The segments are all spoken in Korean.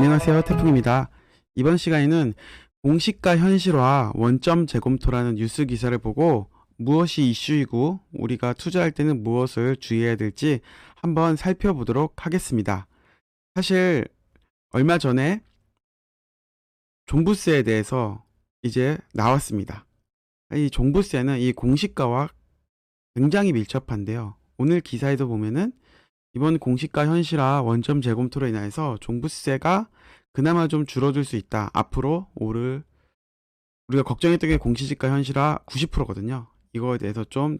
안녕하세요, 태풍입니다. 이번 시간에는 공시가 현실화 원점 재검토라는 뉴스 기사를 보고 무엇이 이슈이고 우리가 투자할 때는 무엇을 주의해야 될지 한번 살펴보도록 하겠습니다. 사실 얼마 전에 종부세에 대해서 이제 나왔습니다. 이 종부세는 이 공시가와 굉장히 밀접한데요. 오늘 기사에도 보면은 이번 공시가 현실화 원점 재검토로 인해서 종부세가 그나마 좀 줄어들 수 있다. 앞으로 우리가 걱정했던 게 공시지가 현실화 90%거든요. 이거에 대해서 좀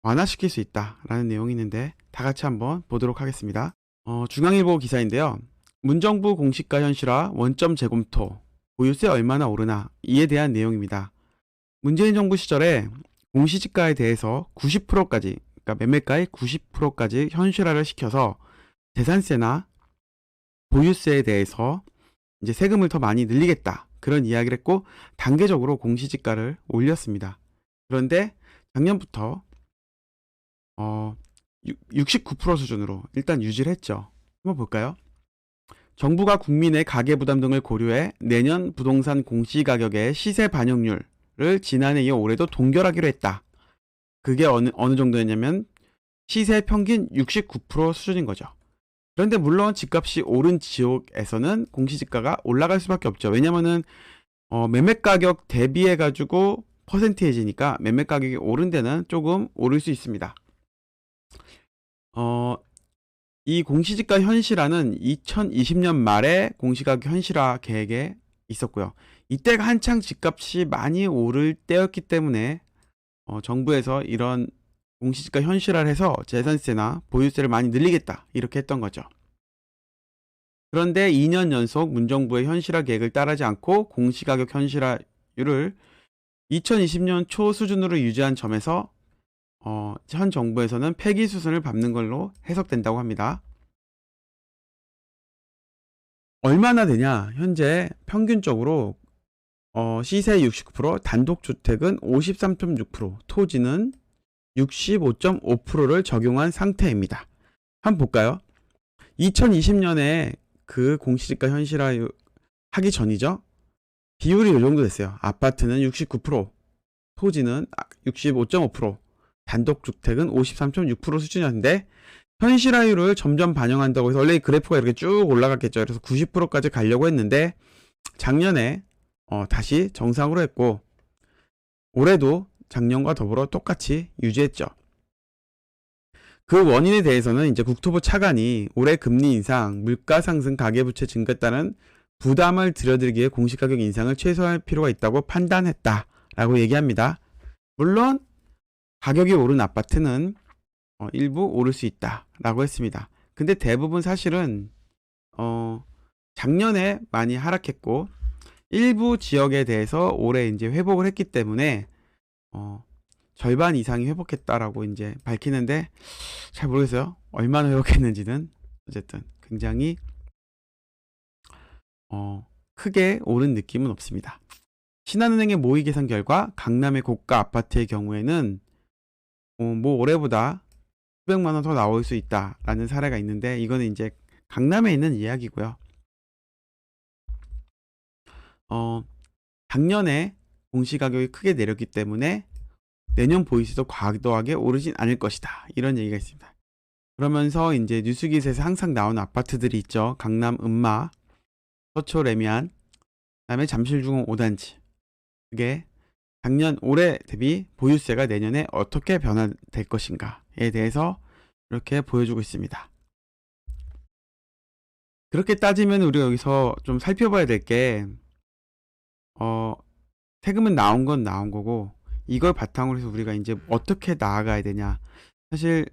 완화시킬 수 있다라는 내용이 있는데 다 같이 한번 보도록 하겠습니다. 중앙일보 기사인데요. 문정부 공시가 현실화 원점 재검토 보유세 얼마나 오르나 이에 대한 내용입니다. 문재인 정부 시절에 공시지가에 대해서 90%까지 그러니까 매매가의 90%까지 현실화를 시켜서 재산세나 보유세에 대해서 이제 세금을 더 많이 늘리겠다 그런 이야기를 했고 단계적으로 공시지가를 올렸습니다. 그런데 작년부터 69% 수준으로 일단 유지를 했죠. 한번 볼까요? 정부가 국민의 가계부담 등을 고려해 내년 부동산 공시가격의 시세 반영률을 지난해 이어 올해도 동결하기로 했다. 그게 어느 정도였냐면 시세 평균 69% 수준인 거죠. 그런데 물론 집값이 오른 지역에서는 공시지가가 올라갈 수밖에 없죠. 왜냐면은 매매가격 대비해 가지고 퍼센테이지니까 매매가격이 오른 데는 조금 오를 수 있습니다. 이 공시지가 현실화는 2020년 말에 공시가격 현실화 계획에 있었고요. 이때가 한창 집값이 많이 오를 때였기 때문에 정부에서 이런 공시지가 현실화를 해서 재산세나 보유세를 많이 늘리겠다 이렇게 했던 거죠. 그런데 2년 연속 문정부의 현실화 계획을 따르지 않고 공시가격 현실화율을 2020년 초 수준으로 유지한 점에서 현 정부에서는 폐기 수순을 밟는 걸로 해석된다고 합니다. 얼마나 되냐? 현재 평균적으로 시세 69%, 단독주택은 53.6%, 토지는 65.5%를 적용한 상태입니다. 한번 볼까요? 2020년에 그 공시지가 현실화 하기 전이죠. 비율이 이 정도 됐어요. 아파트는 69%, 토지는 65.5%, 단독주택은 53.6% 수준이었는데 현실화율을 점점 반영한다고 해서 원래 이 그래프가 이렇게 쭉 올라갔겠죠. 그래서 90%까지 가려고 했는데 작년에 다시 정상으로 했고 올해도 작년과 더불어 똑같이 유지했죠. 그 원인에 대해서는 이제 국토부 차관이 올해 금리 인상, 물가 상승, 가계부채 증가에 따른 부담을 줄여들기 위해 공시가격 인상을 최소화할 필요가 있다고 판단했다라고 얘기합니다. 물론 가격이 오른 아파트는 일부 오를 수 있다라고 했습니다. 근데 대부분 사실은 작년에 많이 하락했고 일부 지역에 대해서 올해 이제 회복을 했기 때문에 절반 이상이 회복했다라고 이제 밝히는데 잘 모르겠어요. 얼마나 회복했는지는. 어쨌든 굉장히 크게 오른 느낌은 없습니다. 신한은행의 모의 계산 결과 강남의 고가 아파트의 경우에는 뭐 올해보다 수백만 원 더 나올 수 있다라는 사례가 있는데 이거는 이제 강남에 있는 이야기고요. 작년에 공시가격이 크게 내렸기 때문에 내년 보유세도 과도하게 오르진 않을 것이다. 이런 얘기가 있습니다. 그러면서 이제 뉴스 기사에서 항상 나오는 아파트들이 있죠. 강남 음마, 서초 레미안, 그다음에 잠실중흥 5단지. 그게 올해 대비 보유세가 내년에 어떻게 변화될 것인가에 대해서 이렇게 보여주고 있습니다. 그렇게 따지면 우리가 여기서 좀 살펴봐야 될 게 세금은 나온 건 나온 거고 이걸 바탕으로 해서 우리가 이제 어떻게 나아가야 되냐. 사실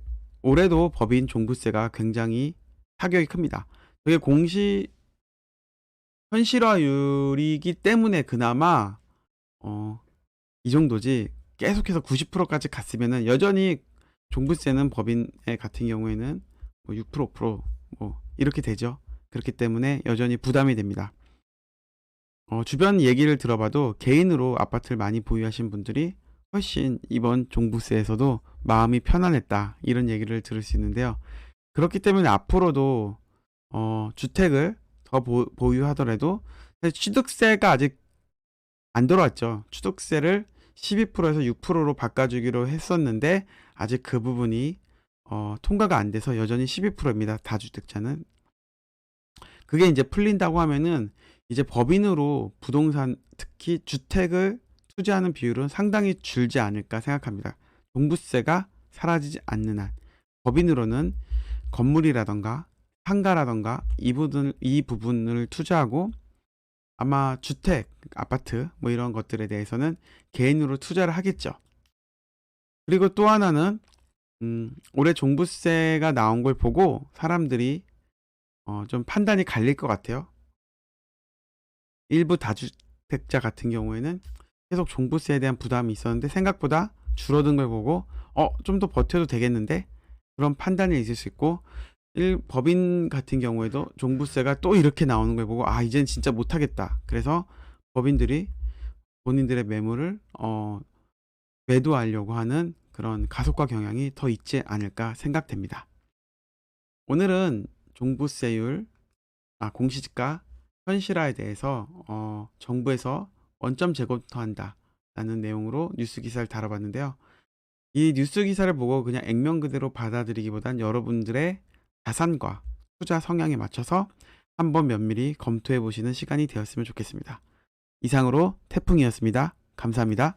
올해도 법인 종부세가 굉장히 타격이 큽니다. 그게 공시 현실화율이기 때문에 그나마 이 정도지 계속해서 90%까지 갔으면은 여전히 종부세는 법인 같은 경우에는 뭐 6%, 5% 뭐 이렇게 되죠. 그렇기 때문에 여전히 부담이 됩니다. 주변 얘기를 들어봐도 개인으로 아파트를 많이 보유하신 분들이 훨씬 이번 종부세에서도 마음이 편안했다 이런 얘기를 들을 수 있는데요. 그렇기 때문에 앞으로도 주택을 더 보유하더라도 사실 취득세가 아직 안 들어왔죠. 취득세를 12%에서 6%로 바꿔주기로 했었는데 아직 그 부분이 통과가 안 돼서 여전히 12%입니다. 다주택자는. 그게 이제 풀린다고 하면은 이제 법인으로 부동산, 특히 주택을 투자하는 비율은 상당히 줄지 않을까 생각합니다. 종부세가 사라지지 않는 한 법인으로는 건물이라던가 상가라던가 이 부분을 투자하고, 아마 주택, 아파트 뭐 이런 것들에 대해서는 개인으로 투자를 하겠죠. 그리고 또 하나는 올해 종부세가 나온 걸 보고 사람들이 좀 판단이 갈릴 것 같아요. 일부 다주택자 같은 경우에는 계속 종부세에 대한 부담이 있었는데 생각보다 줄어든 걸 보고 좀 더 버텨도 되겠는데, 그런 판단이 있을 수 있고, 법인 같은 경우에도 종부세가 또 이렇게 나오는 걸 보고 이젠 진짜 못하겠다. 그래서 법인들이 본인들의 매물을 매도하려고 하는 그런 가속화 경향이 더 있지 않을까 생각됩니다. 오늘은 종부세율, 공시지가 현실화에 대해서 정부에서 원점 재검토한다 라는 내용으로 뉴스 기사를 다뤄봤는데요. 이 뉴스 기사를 보고 그냥 액면 그대로 받아들이기보단 여러분들의 자산과 투자 성향에 맞춰서 한번 면밀히 검토해 보시는 시간이 되었으면 좋겠습니다. 이상으로 태풍이었습니다. 감사합니다.